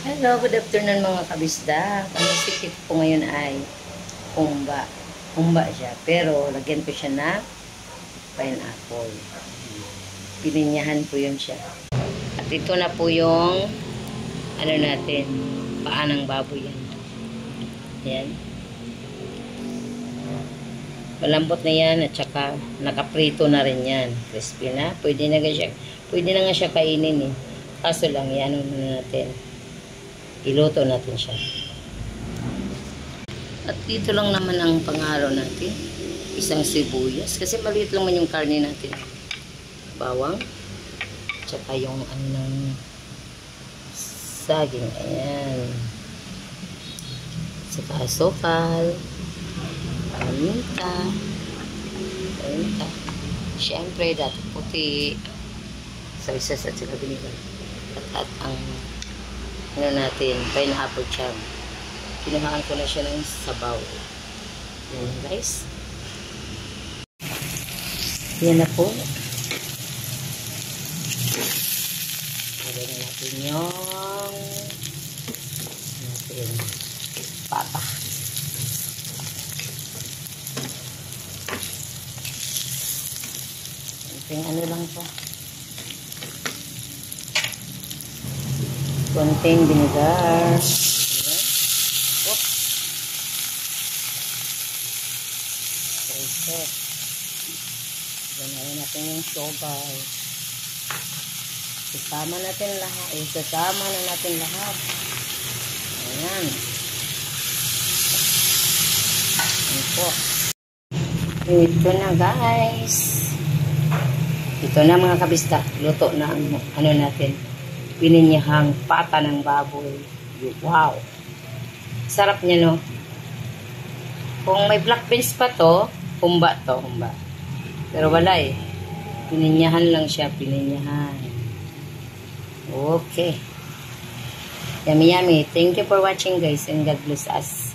Hello, good afternoon mga kabisda. Ang sikip ko ngayon ay humba. Humba siya, pero lagyan ko siya na pineapple. Pininyahan po yun siya. At ito na po yung ano natin, paa ng baboy yan. Yan. Malambot na yan at saka nakaprito na rin yan. Crispy na. Pwede na nga siya kainin eh. Kaso lang, yan na natin. Iluto natin siya. At dito lang naman ang pangaraw natin. Isang sibuyas. Kasi maliit lang man yung karne natin. Bawang. Tsaka yung anong saging. Ayan. Tsaka asukal. Paminta. Paminta. Siyempre, dati puti. Soy sauce at saka vinegar. At ang ano natin, pineapple jam. Kinuhaan ko na siya ng sabaw. Yan guys. Yan na po. Lagyan na natin yung pata. Konting ano lang po. Konting vinegar. Oops. Okay. Ganahin natin yung sogay. Isama natin lahat. Isasama na natin lahat. Ayan. Ayan po. Ito na guys. Ito na mga kabista. Luto na ang ano natin. Pininyahang pata ng baboy. Wow! Sarap niya, no? Kung may black beans pa to, humba to, humba. Pero wala eh. Pininyahan lang siya, pininyahan. Okay. Yummy, yummy. Thank you for watching, guys, and God bless us.